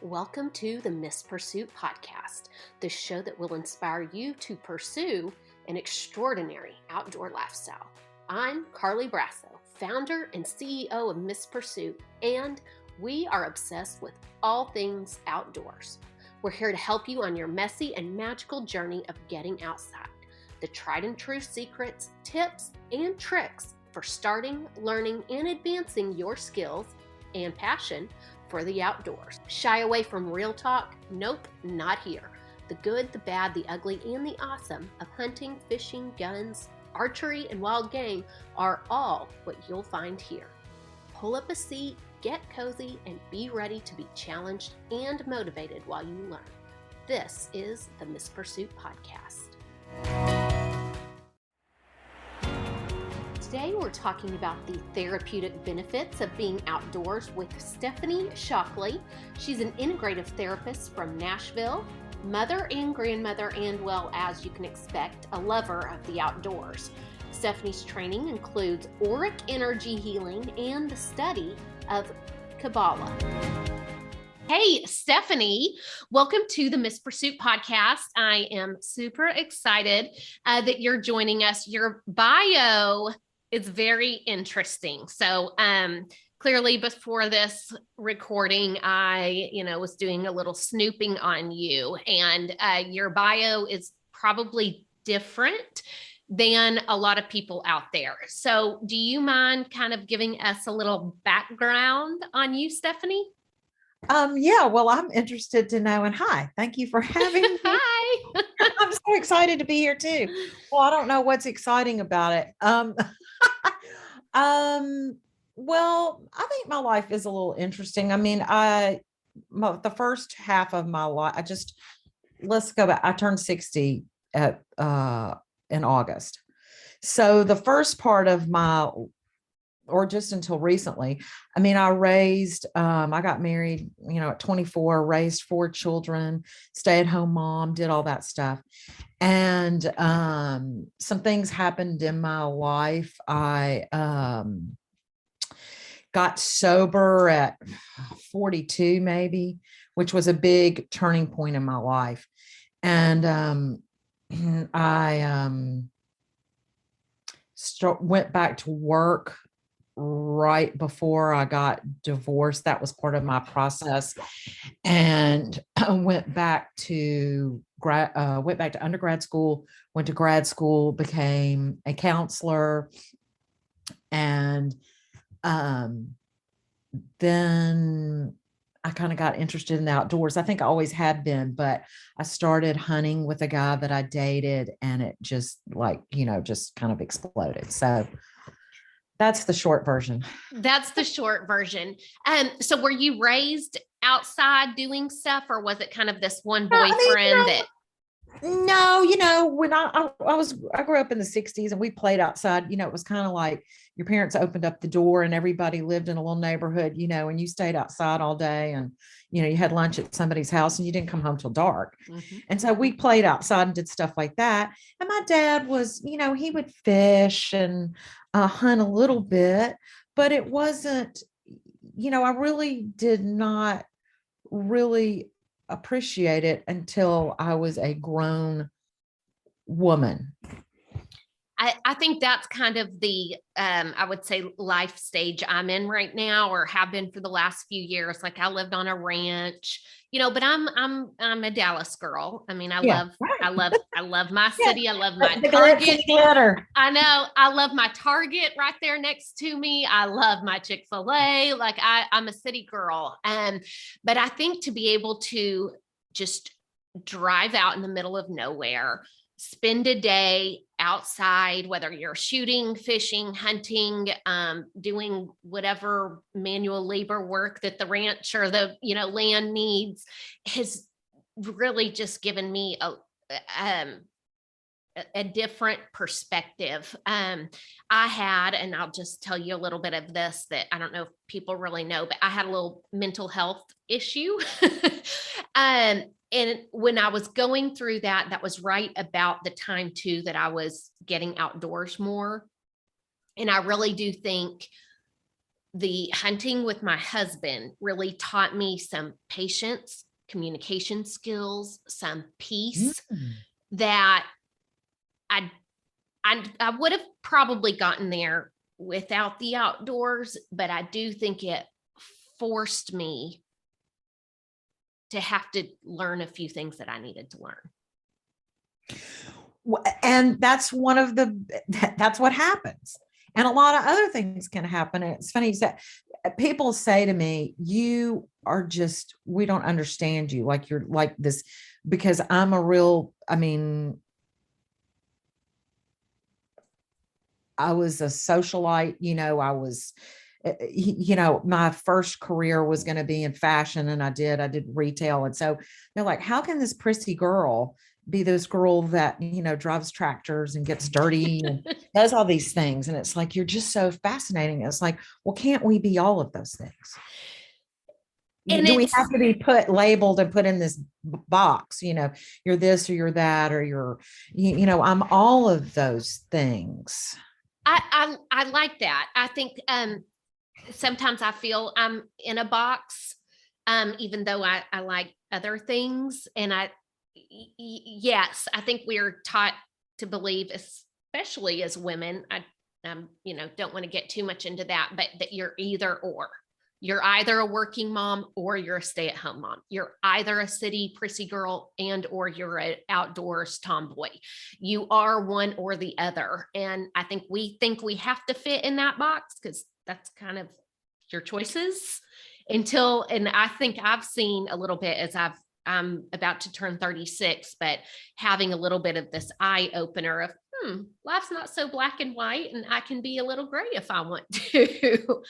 Welcome to the Miss Pursuit podcast, the show that will inspire you to pursue an extraordinary outdoor lifestyle. I'm Carly Brasso, founder and CEO of Miss Pursuit, and we are obsessed with all things outdoors. We're here to help you on your messy and magical journey of getting outside. The tried and true secrets, tips, and tricks for starting, learning, and advancing your skills and passion for the outdoors. Shy away from real talk? Nope, not here. The good, the bad, the ugly, and the awesome of hunting, fishing, guns, archery, and wild game are all what you'll find here. Pull up a seat, get cozy, and be ready to be challenged and motivated while you learn. This is the Miss Pursuit podcast. Today we're talking about the therapeutic benefits of being outdoors with Stephanie Shockley. She's an integrative therapist from Nashville, mother and grandmother, and well, as you can expect, a lover of the outdoors. Stephanie's training includes auric energy healing and the study of Kabbalah. Hey, Stephanie, welcome to the Miss Pursuit podcast. I am super excited that you're joining us. Your bio is very interesting. So clearly before this recording, I, was doing a little snooping on you, and your bio is probably different than a lot of people out there. So do you mind kind of giving us a little background on you, Stephanie? Yeah, well, I'm interested to know, and hi, thank you for having me. Hi. I'm so excited to be here too. Well, I don't know what's exciting about it. Well, I think my life is a little interesting. I mean, the first half of my life, let's go back. I turned 60 in August. So the first part of or just until recently, I mean, I got married, at 24, raised 4 children, stay-at-home mom, did all that stuff. And some things happened in my life. I got sober at 42, maybe, which was a big turning point in my life. And I went back to work right before I got divorced. That was part of my process. And I went back to undergrad school, went to grad school, became a counselor. And then I kind of got interested in the outdoors. I think I always had been, but I started hunting with a guy that I dated, and it just just kind of exploded. So that's the short version. So were you raised outside doing stuff, or was it kind of this one boyfriend No, when I grew up in the 60s and we played outside, it was kind of like your parents opened up the door and everybody lived in a little neighborhood, and you stayed outside all day, and, you had lunch at somebody's house and you didn't come home till dark. Mm-hmm. And so we played outside and did stuff like that. And my dad was, he would fish and hunt a little bit, but it wasn't, I really did not really appreciate it until I was a grown woman. I think that's kind of the, I would say, life stage I'm in right now, or have been for the last few years. Like, I lived on a ranch, but I'm a Dallas girl. I mean, I love my city. I love my Target. I know. I love my Target right there next to me. I love my Chick-fil-A. Like, I'm a city girl. But I think to be able to just drive out in the middle of nowhere, spend a day outside, whether you're shooting, fishing, hunting, doing whatever manual labor work that the ranch or the land needs, has really just given me a different perspective. I had, and I'll just tell you a little bit of this that I don't know if people really know, but I had a little mental health issue. And when I was going through that was right about the time too that I was getting outdoors more. And I really do think the hunting with my husband really taught me some patience, communication skills, some peace Mm. that I I would have probably gotten there without the outdoors, but I do think it forced me to have to learn a few things that I needed to learn. And that's that's what happens. And a lot of other things can happen. And it's funny that people say to me, you are just, we don't understand you. Like you're like this, because I was a socialite, I was, my first career was going to be in fashion, and I did retail. And so they're like, how can this prissy girl be this girl that, drives tractors and gets dirty and does all these things? And it's like, you're just so fascinating. It's like, well, can't we be all of those things? And Do we have to be labeled and put in this box? You're this or you're that, or I'm all of those things. I like that. I think sometimes I feel I'm in a box, even though I like other things. And yes, I think we're taught to believe, especially as women, I don't want to get too much into that, but that you're either or. You're either a working mom or you're a stay-at-home mom. You're either a city prissy girl and or you're an outdoors tomboy. You are one or the other. And I think we have to fit in that box because that's kind of your choices and I think I've seen a little bit as I'm about to turn 36, but having a little bit of this eye opener of, life's not so black and white, and I can be a little gray if I want to.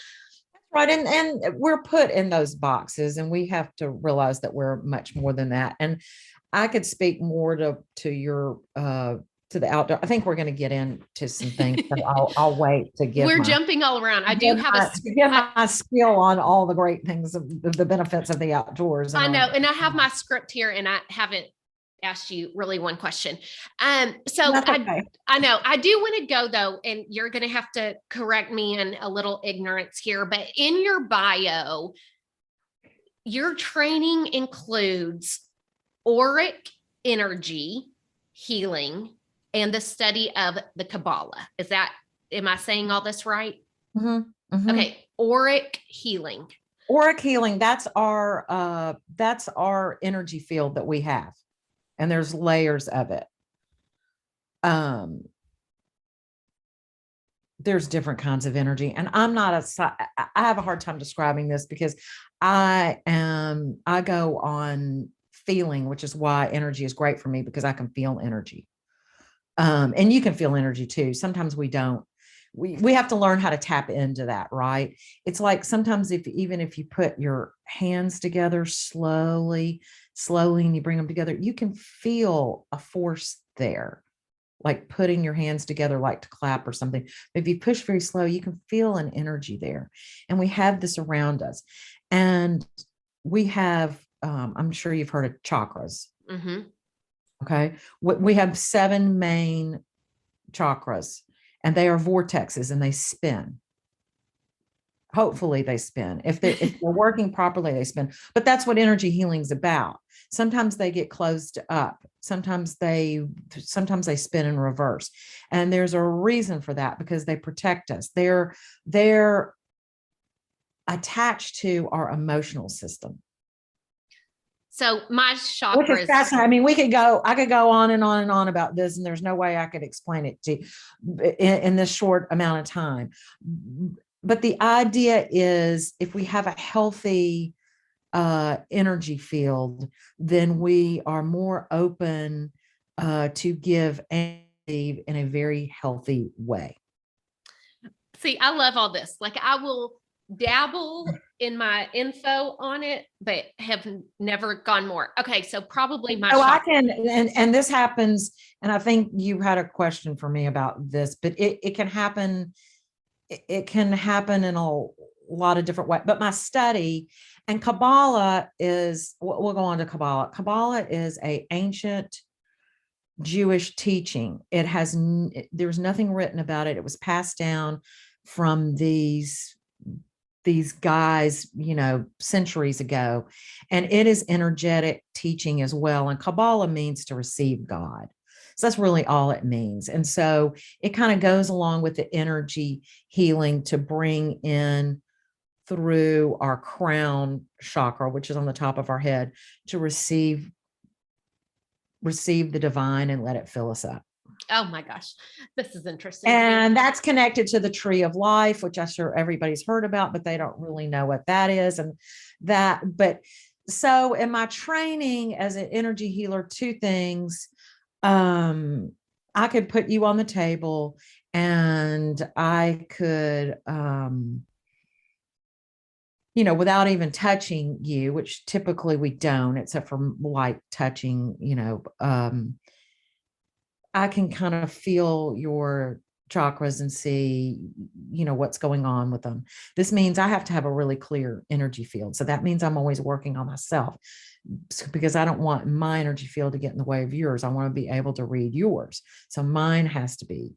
Right. And we're put in those boxes, and we have to realize that we're much more than that. And I could speak more to your to the outdoor. I think we're going to get into some things, but I'll wait to give. We're jumping all around. I do have my skill on all the great things of the benefits of the outdoors. I know, and I have my script here, and I haven't asked you really one question. So okay. I know I do want to go though, and you're going to have to correct me in a little ignorance here, but in your bio, your training includes auric energy healing and the study of the Kabbalah. Am I saying all this right? Mm-hmm. Mm-hmm. Okay. Auric healing. Auric healing. That's our energy field that we have. And there's layers of it. There's different kinds of energy, and I have a hard time describing this because I go on feeling, which is why energy is great for me, because I can feel energy. And you can feel energy too. Sometimes we don't. We have to learn how to tap into that, right? It's like sometimes even if you put your hands together slowly, and you bring them together, you can feel a force there, like putting your hands together, like to clap or something. But if you push very slow, you can feel an energy there. And we have this around us. And we have, I'm sure you've heard of chakras. Mm-hmm. Okay. We have 7 main chakras, and they are vortexes, and they spin. Hopefully they spin. If they're working properly, they spin. But that's what energy healing is about. Sometimes they get closed up. Sometimes they spin in reverse. And there's a reason for that, because they protect us. They're attached to our emotional system. So my chakras, which is fascinating. I mean, I could go on and on and on about this, and there's no way I could explain it to you in this short amount of time. But the idea is, if we have a healthy energy field, then we are more open to give and receive in a very healthy way. See, I love all this. Like, I will dabble in my info on it, but have never gone more. Okay, so probably my. So I can, and this happens, and I think you had a question for me about this, but it can happen. It can happen in a lot of different ways. But my study, and Kabbalah is, we'll go on to Kabbalah. Kabbalah is an ancient Jewish teaching. There's nothing written about it. It was passed down from these these guys, centuries ago. And it is energetic teaching as well. And Kabbalah means to receive God. So that's really all it means. And so it kind of goes along with the energy healing to bring in through our crown chakra, which is on the top of our head, to receive the divine and let it fill us up. Oh my gosh, this is interesting. And that's connected to the tree of life, which I'm sure everybody's heard about, but they don't really know what that is. But so in my training as an energy healer, two things, I could put you on the table and I could, without even touching you, which typically we don't, except for light touching, I can kind of feel your chakras and see, what's going on with them. This means I have to have a really clear energy field. So that means I'm always working on myself because I don't want my energy field to get in the way of yours. I want to be able to read yours. So mine has to be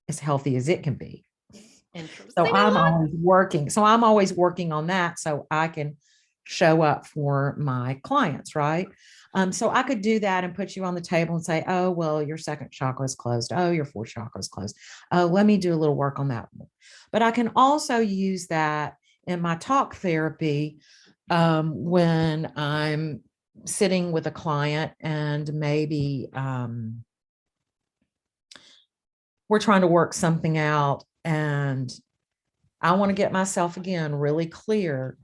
as healthy as it can be. So I'm always working on that so I can show up for my clients, right? So I could do that and put you on the table and say, oh, well, your second chakra is closed. Oh, your fourth chakra is closed. Let me do a little work on that. But I can also use that in my talk therapy when I'm sitting with a client and maybe we're trying to work something out and I want to get myself again really clear,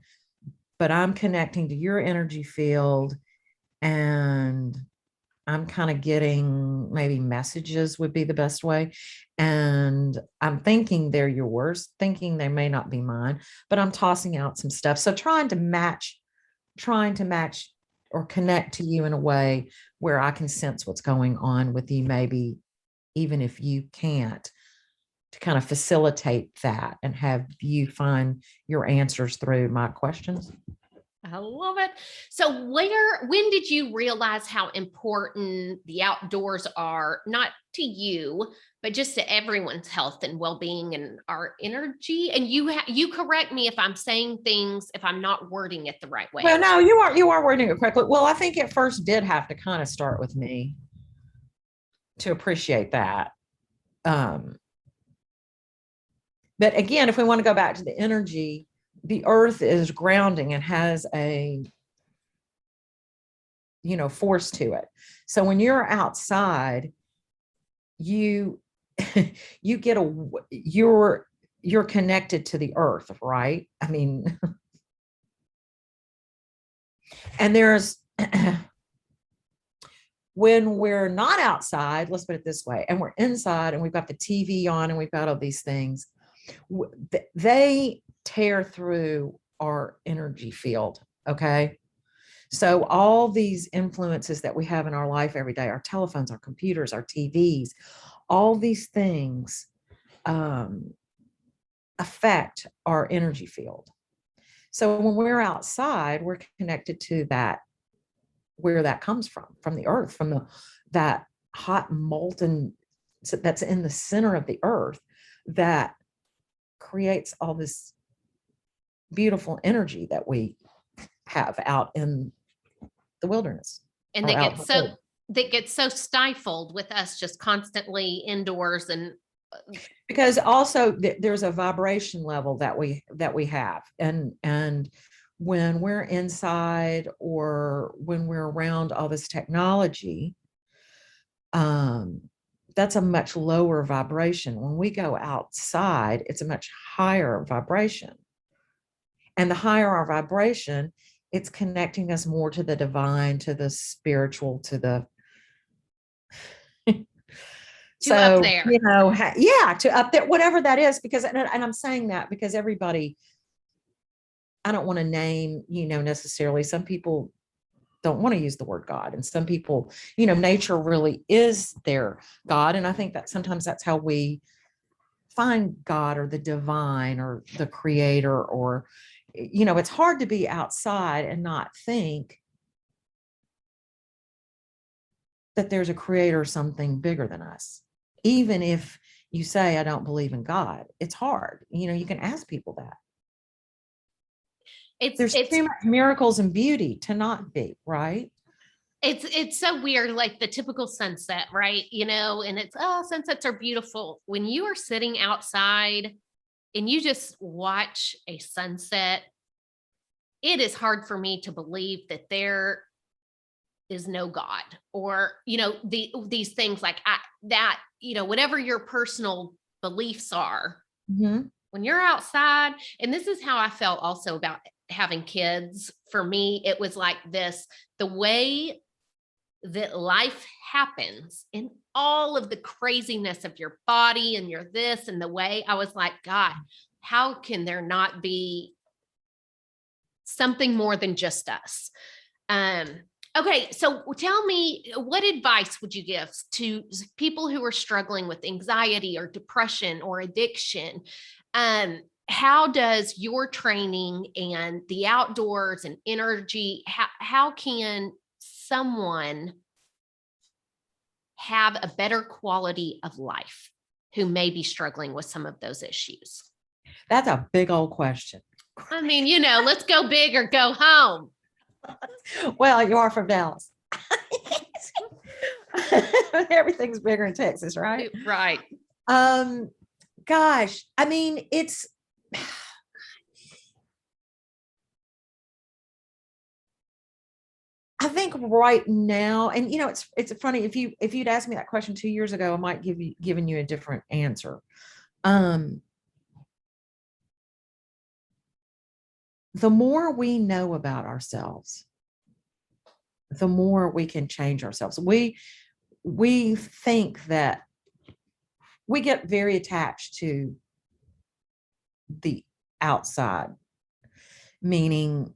but I'm connecting to your energy field and I'm kind of getting maybe messages would be the best way. And I'm thinking they're yours, thinking they may not be mine, but I'm tossing out some stuff. So trying to match or connect to you in a way where I can sense what's going on with you, maybe even if you can't, to kind of facilitate that and have you find your answers through my questions. I love it. So when did you realize how important the outdoors are, not to you, but just to everyone's health and well-being and our energy? And you correct me if I'm saying things, if I'm not wording it the right way. Well, no, you are wording it correctly. Well, I think it first did have to kind of start with me to appreciate that. But again, if we want to go back to the energy, the earth is grounding and has a, force to it. So when you're outside, you're connected to the earth, right? I mean, and there's, when we're not outside, let's put it this way, and we're inside and we've got the TV on and we've got all these things, they tear through our energy field. Okay. So all these influences that we have in our life every day, our telephones, our computers, our TVs, all these things affect our energy field. So when we're outside, we're connected to that, where that comes from the earth, from that hot molten that's in the center of the earth that creates all this beautiful energy that we have out in the wilderness. And that gets so stifled with us just constantly indoors. And because also there's a vibration level that we have, and when we're inside or when we're around all this technology, that's a much lower vibration. When we go outside, it's a much higher vibration. And the higher our vibration, it's connecting us more to the divine, to the spiritual, to the up there. To up there, whatever that is, because, and I'm saying that because everybody, I don't want to name, necessarily, some people don't want to use the word God. And some people, nature really is their God. And I think that sometimes that's how we find God or the divine or the creator, or, it's hard to be outside and not think that there's a creator, something bigger than us, even if you say, I don't believe in God. It's hard. You can ask people that. There's too much miracles and beauty to not be, right? It's so weird, like the typical sunset, right? And it's, oh, sunsets are beautiful. When you are sitting outside and you just watch a sunset, it is hard for me to believe that there is no God, or, these things like whatever your personal beliefs are. Mm-hmm. When you're outside, and this is how I felt also about having kids. For me, it was like this, the way that life happens in all of the craziness of your body and your this and the way, I was like, God, how can there not be something more than just us? Okay, so tell me, what advice would you give to people who are struggling with anxiety or depression or addiction? How does your training and the outdoors and energy, how can someone have a better quality of life who may be struggling with some of those issues? That's a big old question. I mean, let's go big or go home. Well, you are from Dallas. Everything's bigger in Texas, right? Right. Gosh, I mean, I think right now, and it's funny, if you'd asked me that question 2 years ago, I might given you a different answer. The more we know about ourselves, the more we can change ourselves. We think that we get very attached to the outside, meaning,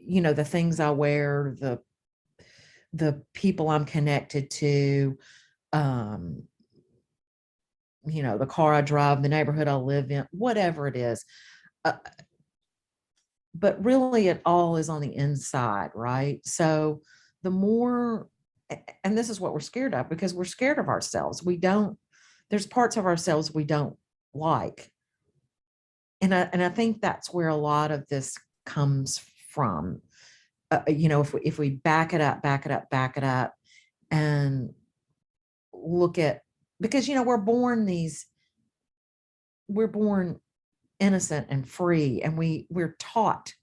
the things I wear, the people I'm connected to, the car I drive, the neighborhood I live in, whatever it is. But really it all is on the inside, right? So the more, and this is what we're scared of, because we're scared of ourselves. There's parts of ourselves we don't like. And I think that's where a lot of this comes from. If we back it up and look at, because, we're born innocent and free, and we're taught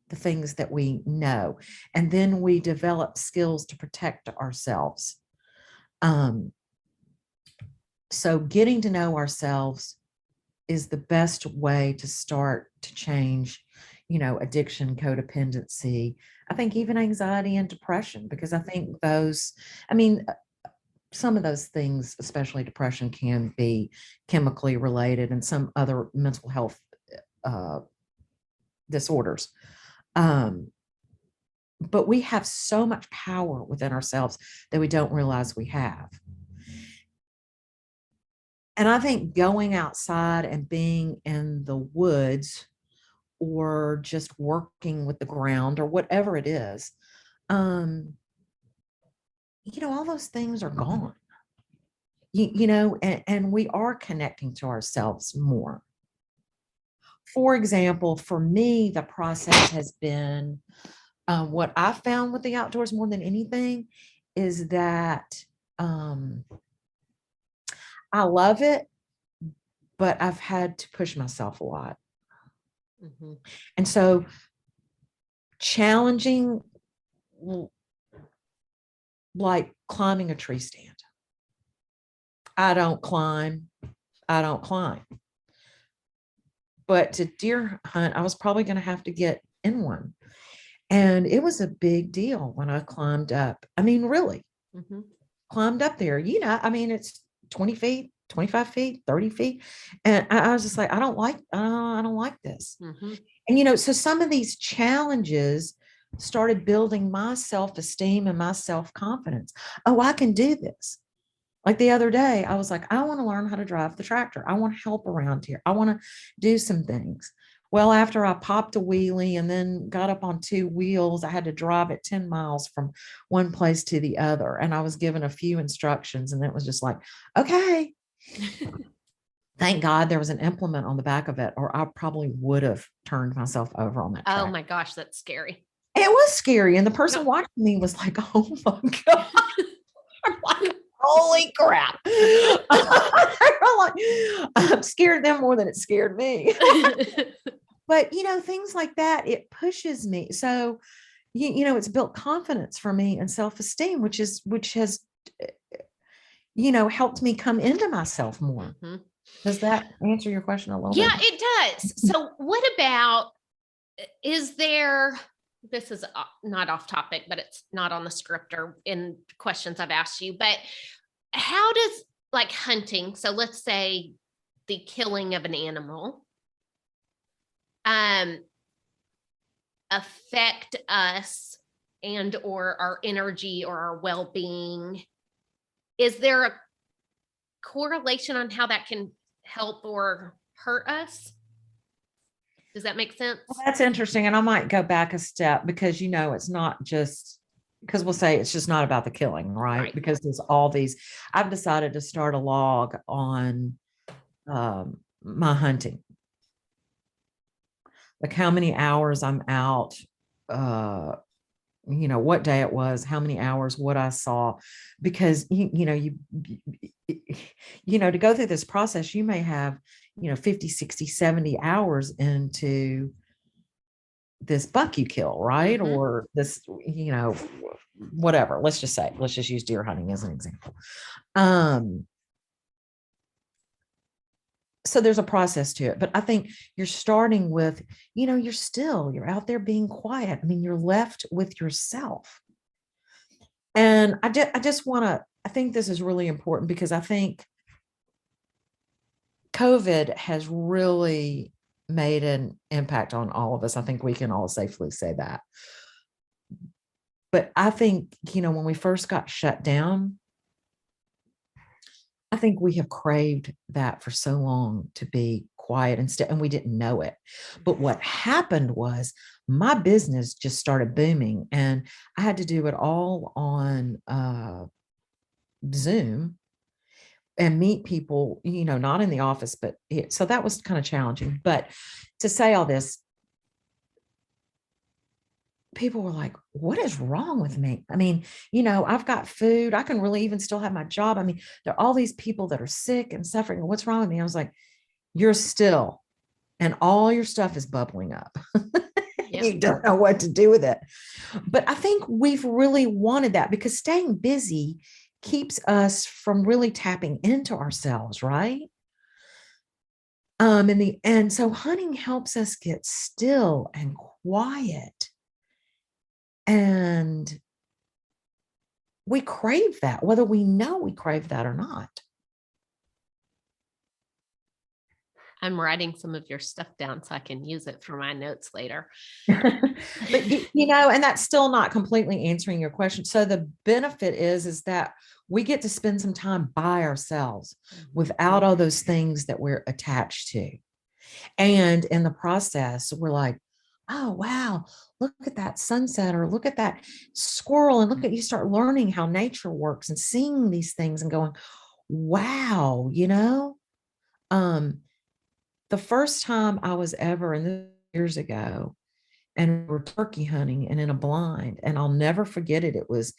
the things that we know, and then we develop skills to protect ourselves. So getting to know ourselves is the best way to start to change, addiction, codependency. I think even anxiety and depression, because I think some of those things, especially depression, can be chemically related, and some other mental health disorders. But we have so much power within ourselves that we don't realize we have. And I think going outside and being in the woods, or just working with the ground, or whatever it is, all those things are gone. And we are connecting to ourselves more. For example, for me, the process has been, what I found with the outdoors more than anything is that I love it, but I've had to push myself a lot. Mm-hmm. And so challenging, like climbing a tree stand. I don't climb. But to deer hunt, I was probably going to have to get in one. And it was a big deal when I climbed up. I mean, really, climbed up there. It's 20 feet, 25 feet, 30 feet. And I was just like, I don't like this. Mm-hmm. And, so some of these challenges started building my self-esteem and my self-confidence. Oh, I can do this. Like the other day, I was like, I want to learn how to drive the tractor. I want to help around here. I want to do some things. Well, after I popped a wheelie and then got up on two wheels, I had to drive it 10 miles from one place to the other. And I was given a few instructions, and it was just like, okay, Thank God there was an implement on the back of it, or I probably would have turned myself over on that track. Oh my gosh, that's scary. It was scary. And the person watching me was like, oh my God. I'm like, holy crap. I'm scared them more than it scared me. But, things like that, it pushes me. So, it's built confidence for me and self-esteem, which has, helped me come into myself more. Mm-hmm. Does that answer your question a little bit? Yeah, it does. So what about, this is not off topic, but it's not on the script or in questions I've asked you, but how does like hunting, so let's say the killing of an animal, affect us and or our energy or our well-being? Is there a correlation on how that can help or hurt us? Does that make sense? Well, that's interesting. And I might go back a step because, it's not just, because we'll say it's just not about the killing, right? Because there's all these, I've decided to start a log on my hunting. Like how many hours I'm out, what day it was, how many hours, what I saw, because, to go through this process, you may have, 50, 60, 70 hours into this buck you kill, right? Mm-hmm. Or this, whatever, let's just use deer hunting as an example. So there's a process to it, but I think you're starting with, you're out there being quiet. I mean, you're left with yourself. And I think this is really important because I think COVID has really made an impact on all of us. I think we can all safely say that. But I think, when we first got shut down, I think we have craved that for so long, to be quiet and we didn't know it. But what happened was my business just started booming, and I had to do it all on Zoom and meet people, not in the office, but so that was kind of challenging. But to say all this, people were like, what is wrong with me? I mean, I've got food. I can really even still have my job. I mean, there are all these people that are sick and suffering. What's wrong with me? I was like, you're still, and all your stuff is bubbling up. Yeah. You don't know what to do with it. But I think we've really wanted that because staying busy keeps us from really tapping into ourselves, right? And so hunting helps us get still and quiet. And we crave that, whether we know we crave that or not. I'm writing some of your stuff down so I can use it for my notes later. But, and that's still not completely answering your question. So the benefit is that we get to spend some time by ourselves without all those things that we're attached to. And in the process, we're like, oh, wow, look at that sunset, or look at that squirrel, and you start learning how nature works and seeing these things and going, wow, the first time I was ever, and this years ago, and we're turkey hunting and in a blind, and I'll never forget it. It was,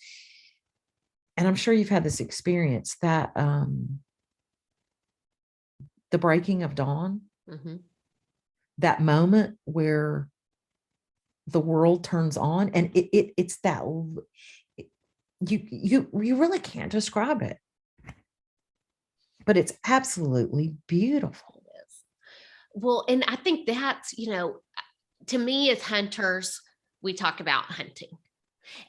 and I'm sure you've had this experience, that the breaking of dawn, mm-hmm. that moment where the world turns on, and it's that you really can't describe it, but it's absolutely beautiful. Well, and I think that's, to me as hunters, we talk about hunting.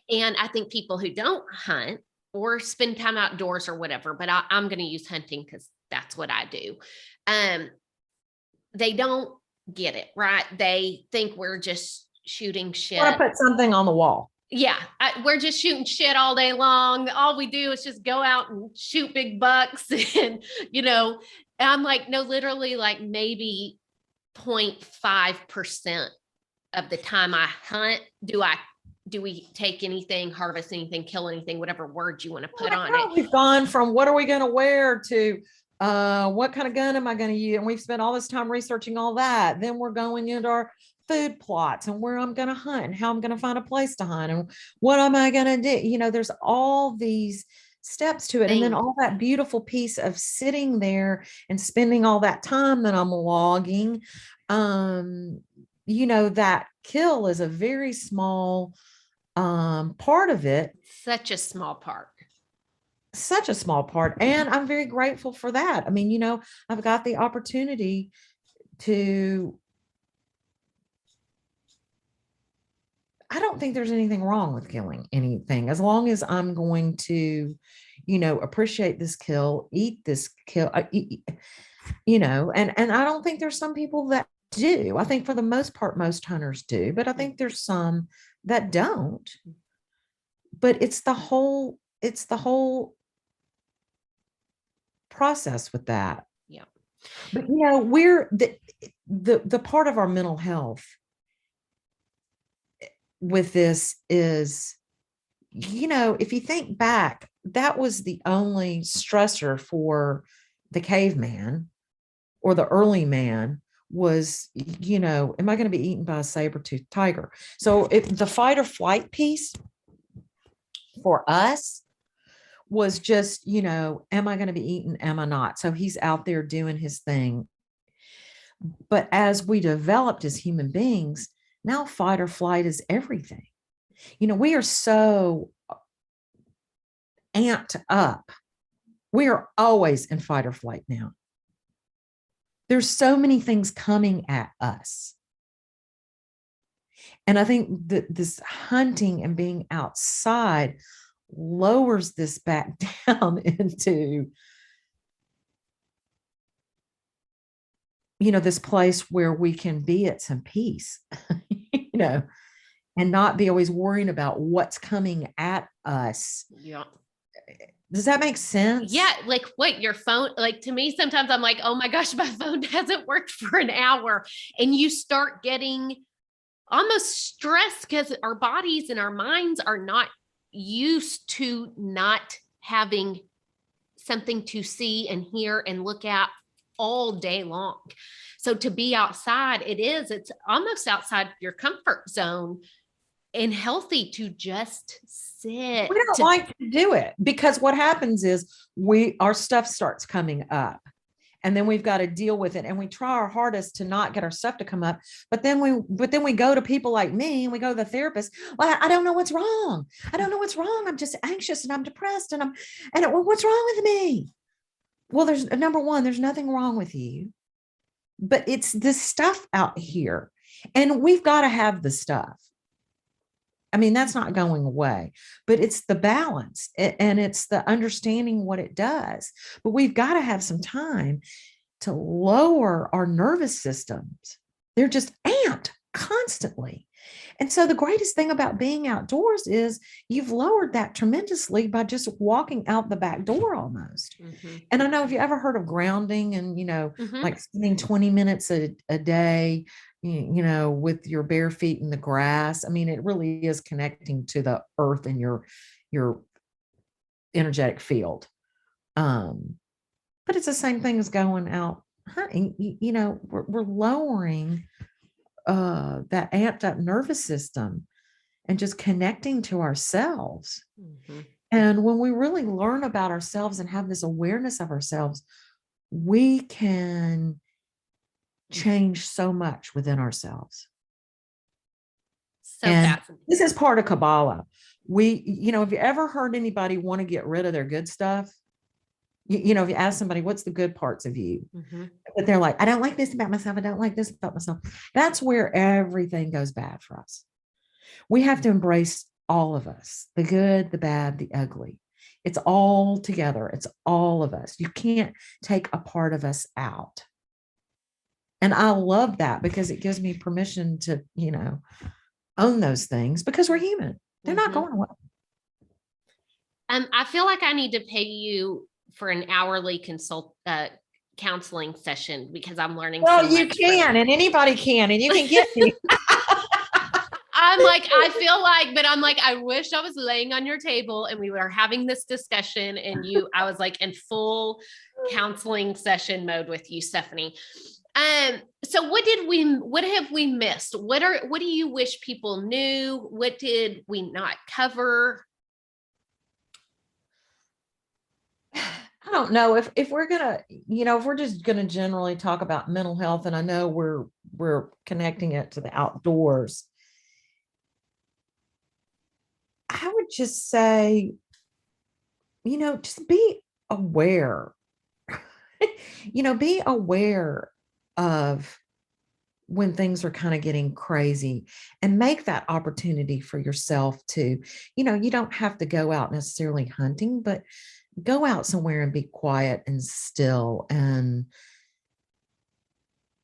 And I think people who don't hunt or spend time outdoors or whatever, but I'm going to use hunting because that's what I do. They don't get it, right? They think we're just shooting shit. I want to put something on the wall. Yeah, we're just shooting shit all day long. All we do is just go out and shoot big bucks. And, I'm like, no, literally like maybe 0.5% of the time I hunt, do we take anything, harvest anything, kill anything, whatever word you want to put on it. We've gone from what are we going to wear to, what kind of gun am I going to use? And we've spent all this time researching all that. Then we're going into our food plots and where I'm going to hunt and how I'm going to find a place to hunt and what am I going to do? There's all these steps to it. And then all that beautiful piece of sitting there and spending all that time that I'm logging, that kill is a very small part of it. Such a small part. And I'm very grateful for that. I mean, I've got the opportunity to, I don't think there's anything wrong with killing anything, as long as I'm going to, appreciate this kill, eat this kill, and I don't think there's some people that do. I think for the most part, most hunters do, but I think there's some that don't. But it's the whole process with that. Yeah. But we're the part of our mental health with this is, if you think back, that was the only stressor for the caveman or the early man was, am I going to be eaten by a saber-toothed tiger? So if the fight or flight piece for us was just, am I going to be eaten? Am I not? So he's out there doing his thing. But as we developed as human beings, now fight or flight is everything. We are so amped up. We are always in fight or flight now. There's so many things coming at us. And I think that this hunting and being outside lowers this back down into, this place where we can be at some peace, and not be always worrying about what's coming at us. Yeah. Does that make sense? Yeah. Like what your phone, like to me, sometimes I'm like, oh my gosh, my phone hasn't worked for an hour. And you start getting almost stressed because our bodies and our minds are not used to not having something to see and hear and look at all day long. So to be outside, it's almost outside your comfort zone and healthy to just sit. We don't like to do it because what happens is our stuff starts coming up. And then we've got to deal with it. And we try our hardest to not get our stuff to come up. But then we go to people like me and we go to the therapist. Well, I don't know what's wrong. I'm just anxious and I'm depressed and what's wrong with me? Well, there's number one, there's nothing wrong with you, but it's this stuff out here and we've got to have the stuff. I mean, that's not going away, but it's the balance and it's the understanding what it does. But we've got to have some time to lower our nervous systems. They're just amped constantly. And so the greatest thing about being outdoors is you've lowered that tremendously by just walking out the back door almost. Mm-hmm. And I know, if you ever heard of grounding and, mm-hmm. like spending 20 minutes a day, with your bare feet in the grass. I mean, it really is connecting to the earth and your energetic field. But it's the same thing as going out hunting. We're lowering that amped up nervous system and just connecting to ourselves. Mm-hmm. And when we really learn about ourselves and have this awareness of ourselves, we can change so much within ourselves. So fascinating. This is part of Kabbalah. Have you ever heard anybody want to get rid of their good stuff? If you ask somebody, what's the good parts of you? Mm-hmm. But they're like, I don't like this about myself. I don't like this about myself. That's where everything goes bad for us. We have to embrace all of us, the good, the bad, the ugly. It's all together. It's all of us. You can't take a part of us out. And I love that because it gives me permission to, own those things because we're human. They're mm-hmm. not going away. I feel like I need to pay you for an hourly counseling session because I'm learning. Well, so you can, and anybody can, and you can get me. I wish I was laying on your table and we were having this discussion and I was like in full counseling session mode with you, Stephanie. So what have we missed? What do you wish people knew? What did we not cover? I don't know if we're gonna, if we're just gonna generally talk about mental health, and I know we're connecting it to the outdoors. I would just say, just be aware. Be aware of when things are kind of getting crazy, and make that opportunity for yourself to, you don't have to go out necessarily hunting, but go out somewhere and be quiet and still and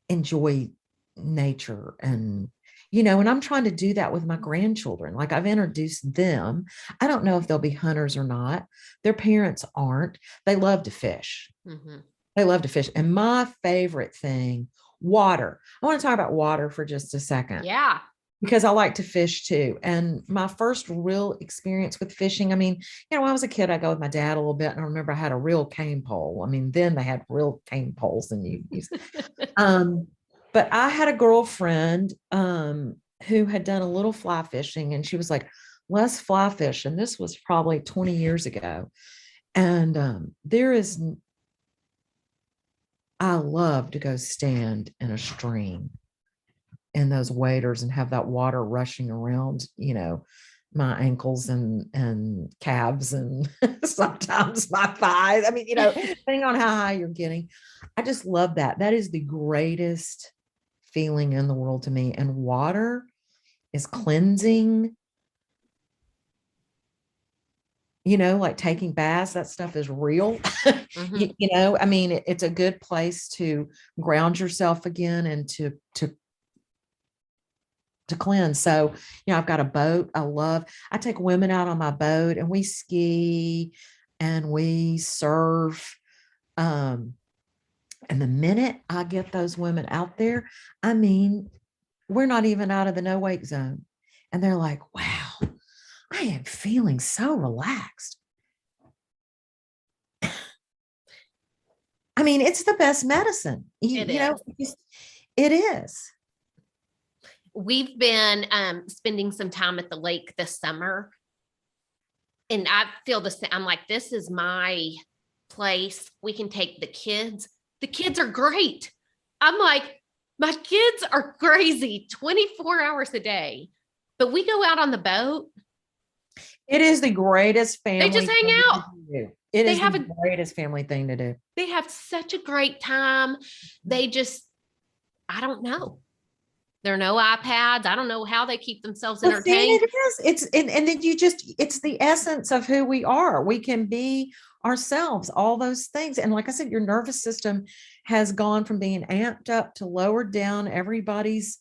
enjoy nature. And I'm trying to do that with my grandchildren. Like, I've introduced them. I don't know if they'll be hunters or not. Their parents aren't. They love to fish. Mm-hmm. They love to fish. And my favorite thing, water. I want to talk about water for just a second. Yeah. Because I like to fish too. And my first real experience with fishing, when I was a kid, I go with my dad a little bit. And I remember I had a real cane pole. Then they had real cane poles and you use. But I had a girlfriend who had done a little fly fishing, and she was like, let's fly fish. And this was probably 20 years ago. And I love to go stand in a stream in those waders and have that water rushing around, my ankles and calves and sometimes my thighs. Depending on how high you're getting. I just love that. That is the greatest feeling in the world to me. And water is cleansing. Like taking baths, that stuff is real. Mm-hmm. It's a good place to ground yourself again and to cleanse. So, I've got a boat. I take women out on my boat and we ski and we surf. And the minute I get those women out there, we're not even out of the no wake zone. And they're like, wow, I am feeling so relaxed. It's the best medicine. It is. We've been spending some time at the lake this summer, and I feel the same. I'm like, this is my place. We can take the kids. The kids are great. I'm like, my kids are crazy 24 hours a day, but we go out on the boat. It is the greatest family. They just hang out. It is the greatest family thing to do. They have such a great time. They just, I don't know. There are no iPads. I don't know how they keep themselves entertained. It is. And then it's the essence of who we are. We can be ourselves, all those things. And like I said, your nervous system has gone from being amped up to lowered down. Everybody's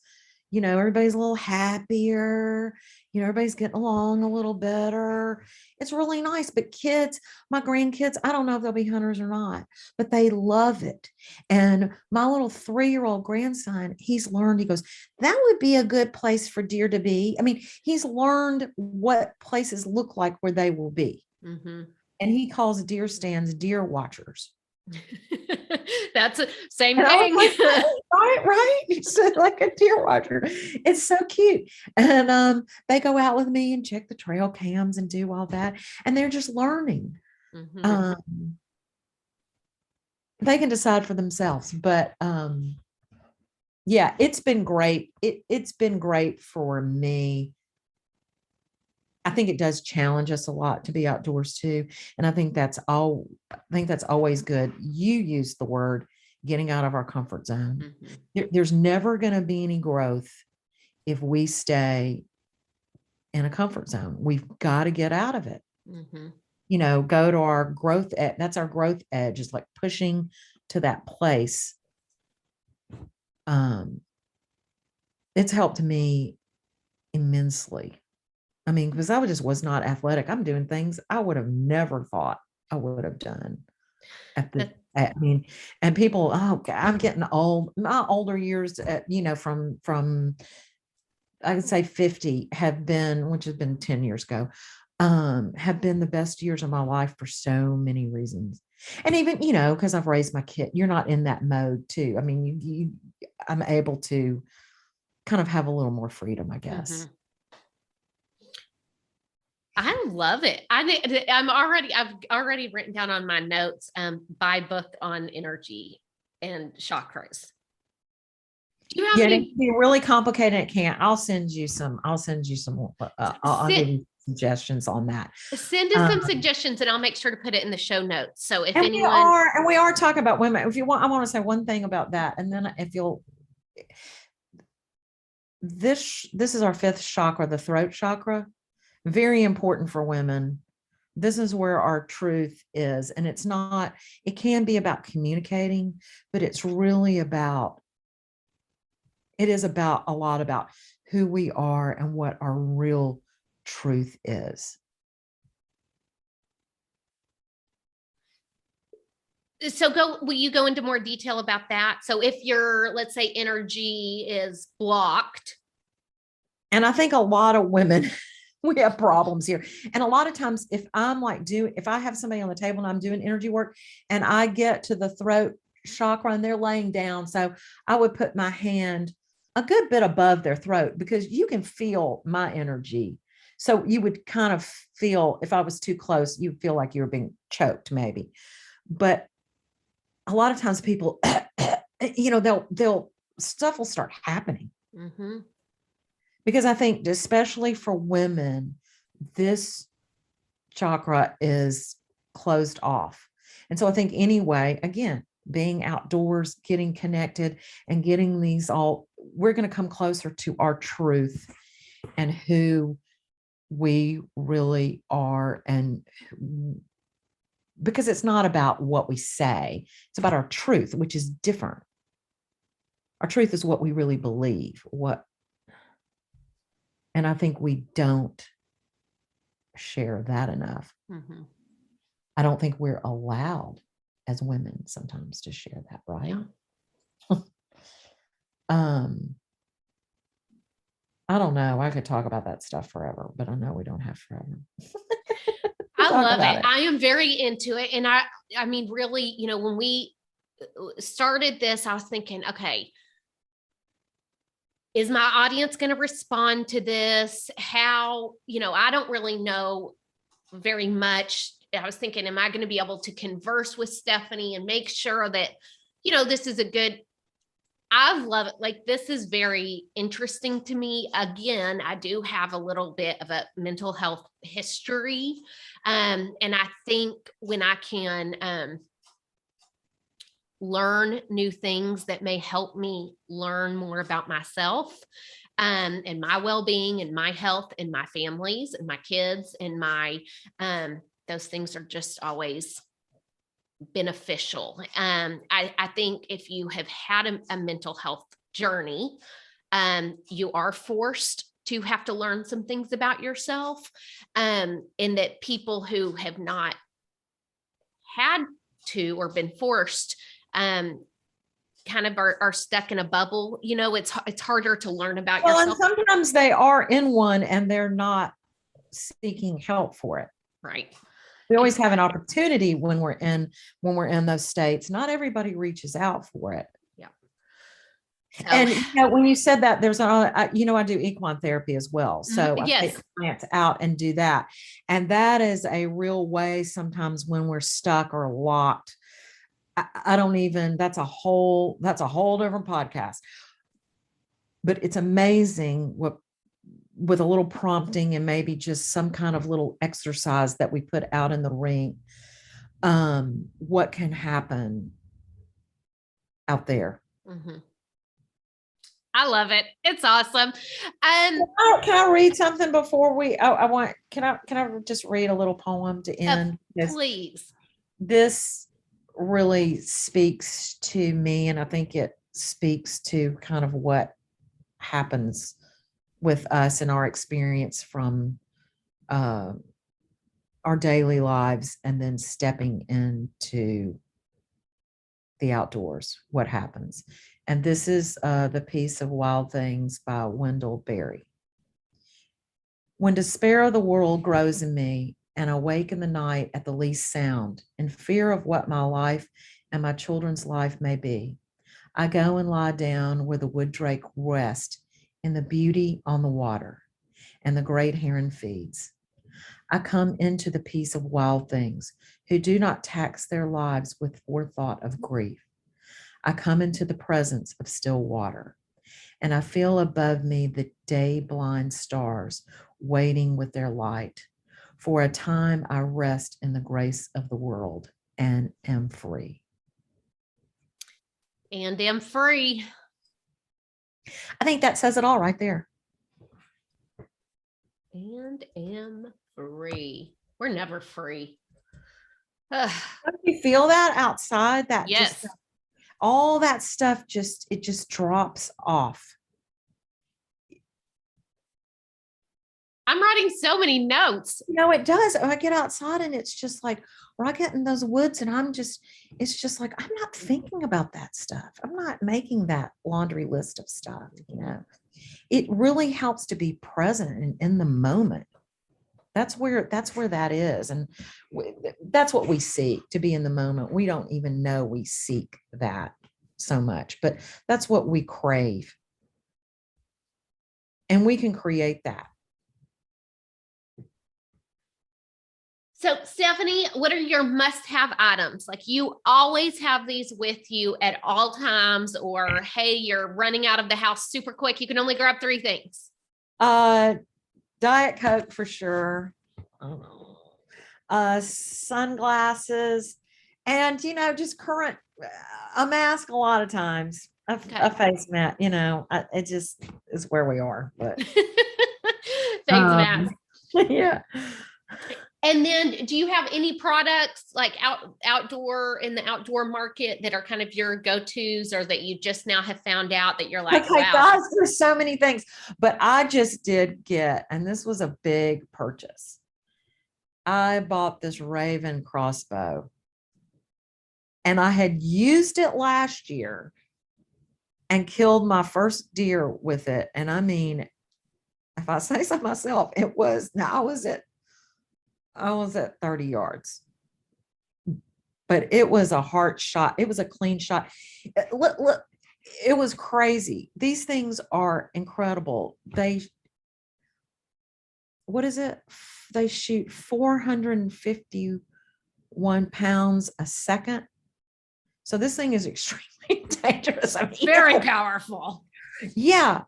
a little happier. Everybody's getting along a little better. It's really nice. But kids, my grandkids, I don't know if they'll be hunters or not, but they love it. And my little 3-year-old grandson, he's learned, he goes, that would be a good place for deer to be. He's learned what places look like where they will be. Mm-hmm. And he calls deer stands deer watchers. That's the same thing. Like, right. It's like a deer watcher. It's so cute. And they go out with me and check the trail cams and do all that. And they're just learning. Mm-hmm. They can decide for themselves. But yeah, it's been great. It's been great for me. I think it does challenge us a lot to be outdoors too. And I think that's always good. You use the word getting out of our comfort zone. Mm-hmm. There's never going to be any growth if we stay in a comfort zone. We've got to get out of it. Mm-hmm. Go to our growth edge. That's our growth edge, is like pushing to that place. It's helped me immensely. Because I was not athletic. I'm doing things I would have never thought I would have done. And people, I'm getting old. My older years, from I would say 50 have been, which has been 10 years ago, have been the best years of my life for so many reasons. And even, because I've raised my kid, you're not in that mode too. I mean, I'm able to kind of have a little more freedom, I guess. Mm-hmm. I love it. I've already written down on my notes, buy book on energy and chakras. Do you have Yeah, any? it'd be really complicated. It can't. I'll send you some. I'll give you suggestions on that. Send us some suggestions, and I'll make sure to put it in the show notes. So if we are talking about women. If you want, I want to say one thing about that, and then if you'll, this is our fifth chakra, the throat chakra. Very important for women. This is where our truth is, and it can be about communicating, but it's really about. It is about a lot about who we are and what our real truth is. So will you go into more detail about that? So if your, let's say, energy is blocked. And I think a lot of women, we have problems here. And a lot of times if I have somebody on the table and I'm doing energy work and I get to the throat chakra and they're laying down. So I would put my hand a good bit above their throat because you can feel my energy. So you would kind of feel, if I was too close, you'd feel like you were being choked maybe. But a lot of times people, they'll stuff will start happening. Mm-hmm. Because I think, especially for women, this chakra is closed off. And so I think anyway, again, being outdoors, getting connected and getting we're going to come closer to our truth and who we really are. And because it's not about what we say, it's about our truth, which is different. Our truth is what we really believe, and I think we don't share that enough. Mm-hmm. I don't think we're allowed as women sometimes to share that, right? Yeah. I don't know. I could talk about that stuff forever, but I know we don't have forever. I love it. I am very into it. And I mean, really, when we started this, I was thinking, okay, is my audience going to respond to this? How, I don't really know very much. I was thinking, am I going to be able to converse with Stephanie and make sure that, this is I love it. Like, this is very interesting to me. Again, I do have a little bit of a mental health history. And I think when I can learn new things that may help me learn more about myself and my well-being and my health and my families and my kids and those things are just always beneficial. I think if you have had a mental health journey, you are forced to have to learn some things about yourself, and that people who have not had to or been forced kind of are stuck in a bubble. It's harder to learn about yourself. And sometimes they are in one and they're not seeking help for it. Right. We always have an opportunity when we're in those states. Not everybody reaches out for it. Yeah. And when you said that, there's I do equine therapy as well. So yes. I take clients out and do that. And that is a real way sometimes when we're stuck or locked. I don't even, that's a whole different podcast. But it's amazing with a little prompting and maybe just some kind of little exercise that we put out in the ring, what can happen out there. Mm-hmm. I love it. It's awesome. Can I read something before we, can I just read a little poem to end? Please. This really speaks to me, and I think it speaks to kind of what happens with us and our experience from our daily lives and then stepping into the outdoors, what happens. And this is the piece of Wild Things by Wendell Berry. When despair of the world grows in me, and awake in the night at the least sound, in fear of what my life and my children's life may be. I go and lie down where the wood drake rests in the beauty on the water, and the great heron feeds. I come into the peace of wild things who do not tax their lives with forethought of grief. I come into the presence of still water, and I feel above me the day blind stars waiting with their light. For a time I rest in the grace of the world and am free. And am free. I think that says it all right there. And am free. We're never free. Don't you feel that outside? That yes. Just, all that stuff it just drops off. I'm writing so many notes. It does. I get outside and it's just like, or I get in those woods and it's just like, I'm not thinking about that stuff. I'm not making that laundry list of stuff, It really helps to be present and in the moment. That's where that is. And that's what we seek, to be in the moment. We don't even know we seek that so much, but that's what we crave. And we can create that. So, Stephanie, what are your must-have items? Like, you always have these with you at all times, or hey, you're running out of the house super quick, you can only grab 3 things. Diet Coke for sure. Sunglasses, and just current, a mask a lot of times, a face mat. It just is where we are. But face mask. Yeah. And then, do you have any products like outdoor in the outdoor market that are kind of your go-tos, or that you just now have found out that you're like, okay, wow, guys, there's so many things, but I just did get, and this was a big purchase. I bought this Raven crossbow, and I had used it last year and killed my first deer with it. And I mean, if I say so myself, I was at 30 yards, but it was a hard shot. It was a clean shot. Look, it was crazy. These things are incredible. What is it? They shoot 451 pounds a second. So this thing is extremely dangerous. I mean, very powerful. Yeah.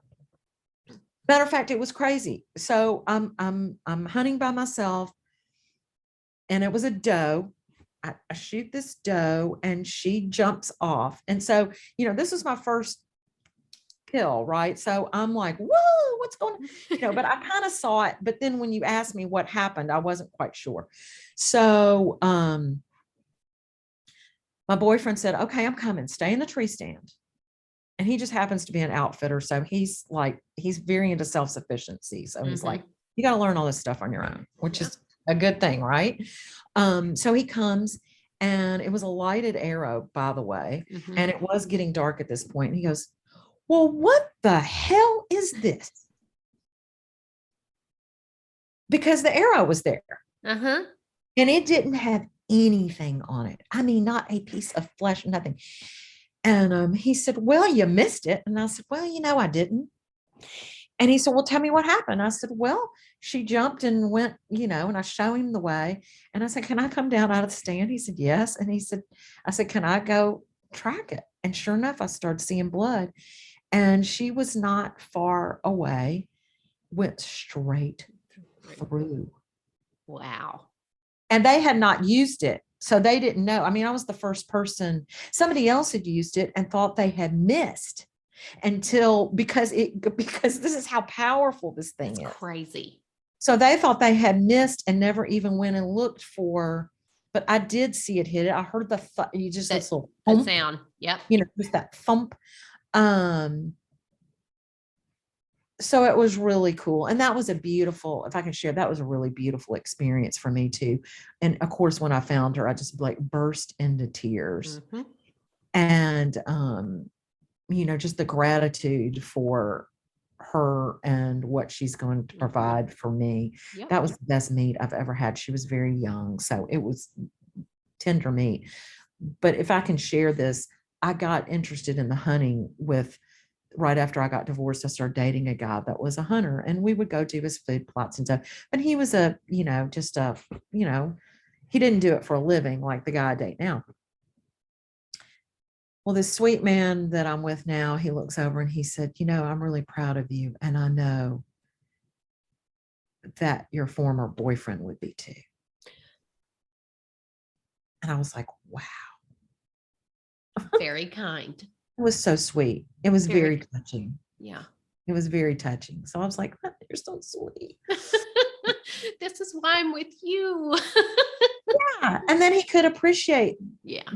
Matter of fact, it was crazy. So I'm hunting by myself, and it was a doe. I shoot this doe and she jumps off. And so, this was my first kill, right? So I'm like, whoa, what's going on? But I kind of saw it. But then when you asked me what happened, I wasn't quite sure. So my boyfriend said, okay, I'm coming, stay in the tree stand. And he just happens to be an outfitter. So he's very into self-sufficiency. So he's like, you got to learn all this stuff on your own, which is a good thing, right? So he comes, and it was a lighted arrow, by the way, and it was getting dark at this point. And he goes, well, what the hell is this? Because the arrow was there. And it didn't have anything on it. I mean, not a piece of flesh, nothing. And he said, well, you missed it. And I said, well, I didn't. And he said, well, tell me what happened. I said, well, she jumped and went, and I showed him the way. And I said, can I come down out of the stand? He said, yes. And I said, can I go track it? And sure enough, I started seeing blood, and she was not far away, went straight through. Wow. And they had not used it, so they didn't know. I mean, I was the first person. Somebody else had used it and thought they had missed, because this is how powerful this thing is. Crazy. So they thought they had missed and never even went and looked for, but I did see it hit it. I heard the this little thump, sound. Yep. Just that thump. So it was really cool. And that was if I can share, that was a really beautiful experience for me too. And of course, when I found her, I just burst into tears. And, just the gratitude for her and what she's going to provide for me. Yep. That was the best meat I've ever had. She was very young, so it was tender meat. But if I can share this, I got interested in the hunting with right after I got divorced. I started dating a guy that was a hunter, and we would go do his food plots and stuff. And he was just a, he didn't do it for a living like the guy I date now. Well, this sweet man that I'm with now, he looks over and he said, I'm really proud of you. And I know that your former boyfriend would be too. And I was like, wow. Very kind. It was so sweet. It was very touching. Yeah. It was very touching. So I was like, oh, you're so sweet. This is why I'm with you. Yeah. And then he could appreciate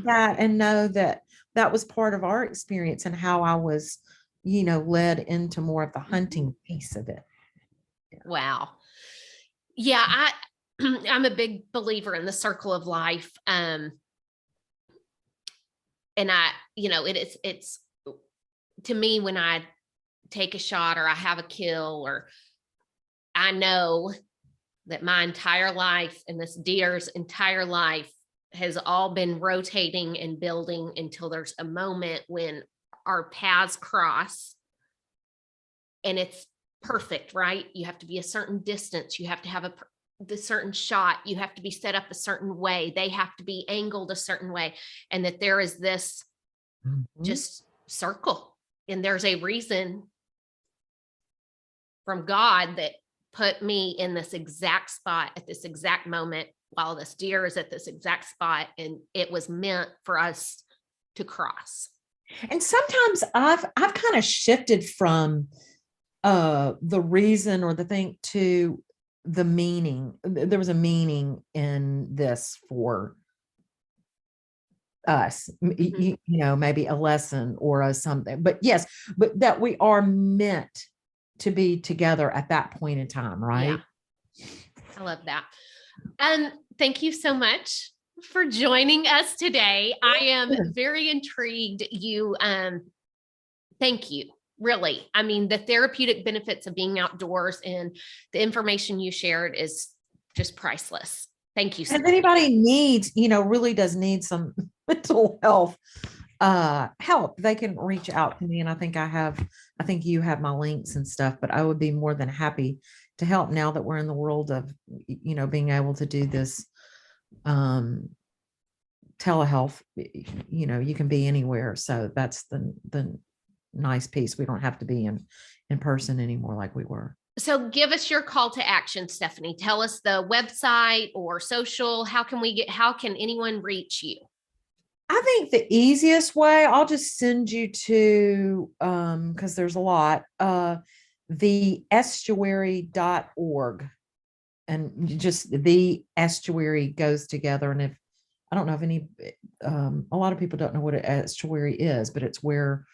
that and know that that was part of our experience and how I was, led into more of the hunting piece of it. Yeah. Wow. Yeah. I'm a big believer in the circle of life. And it's to me, when I take a shot or I have a kill, or I know that my entire life and this deer's entire life has all been rotating and building until there's a moment when our paths cross and it's perfect, right? You have to be a certain distance. You have to have the certain shot. You have to be set up a certain way. They have to be angled a certain way. And that there is this just circle. And there's a reason from God that put me in this exact spot at this exact moment while this deer is at this exact spot. And it was meant for us to cross. And sometimes I've kind of shifted from the reason or the thing to the meaning. There was a meaning in this for us, maybe a lesson or a something, but yes, but that we are meant to be together at that point in time, right? Yeah. I love that. Thank you so much for joining us today. I am very intrigued. Thank you. Really. I mean, the therapeutic benefits of being outdoors and the information you shared is just priceless. Thank you. If anybody needs, really does need some mental health help, they can reach out to me. And I think you have my links and stuff, but I would be more than happy to help now that we're in the world of, being able to do this telehealth. You can be anywhere. So that's the nice piece. We don't have to be in person anymore like we were. So give us your call to action, Stephanie. Tell us the website or social. How can anyone reach you? I think the easiest way, I'll just send you to, because there's a lot, the estuary.org, and just the estuary goes together. And I don't know if a lot of people don't know what an estuary is, but it's where,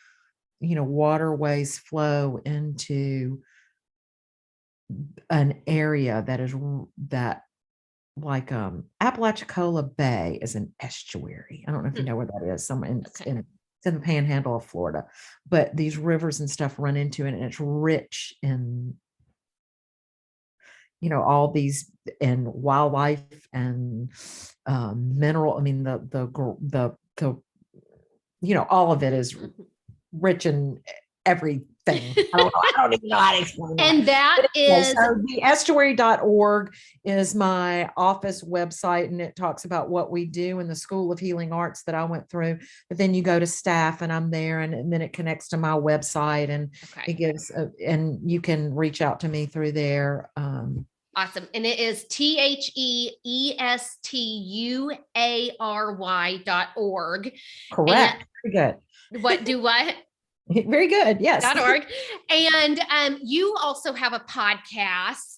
waterways flow into an area that like Apalachicola Bay is an estuary. I don't know if you know where that is. It's in the panhandle of Florida, but these rivers and stuff run into it, and it's rich in all these in wildlife and mineral. I mean the all of it is rich in everything. I don't even know how to explain that. And that is the estuary.org is my office website, and it talks about what we do in the School of Healing Arts that I went through. But then you go to staff and I'm there, and then it connects to my website, and it gives and you can reach out to me through there. Awesome. And it is THEESTUARY.org. Correct. Very good. What? Very good. Yes. .org. And you also have a podcast.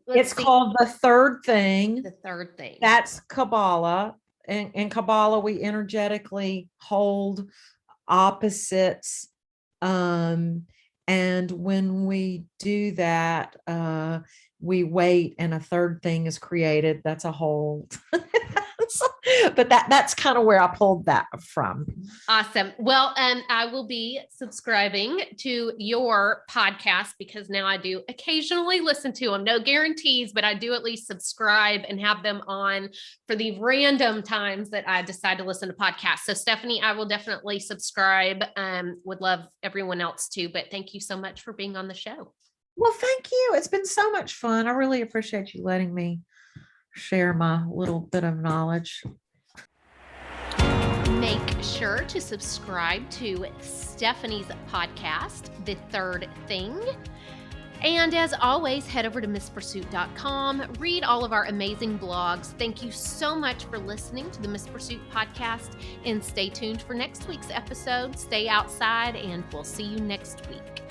It's called The Third Thing. The Third Thing. That's Kabbalah. In Kabbalah, we energetically hold opposites. And when we do that, we wait and a third thing is created. That's a whole But that's kind of where I pulled that from. Awesome. Well, I will be subscribing to your podcast because now I do occasionally listen to them. No guarantees, but I do at least subscribe and have them on for the random times that I decide to listen to podcasts. So Stephanie, I will definitely subscribe. Would love everyone else to, but thank you so much for being on the show. Well, thank you. It's been so much fun. I really appreciate you letting me share my little bit of knowledge. Make sure to subscribe to Stephanie's podcast, The Third Thing. And as always, head over to misspursuit.com, read all of our amazing blogs. Thank you so much for listening to the Miss Pursuit podcast, and stay tuned for next week's episode. Stay outside, and we'll see you next week.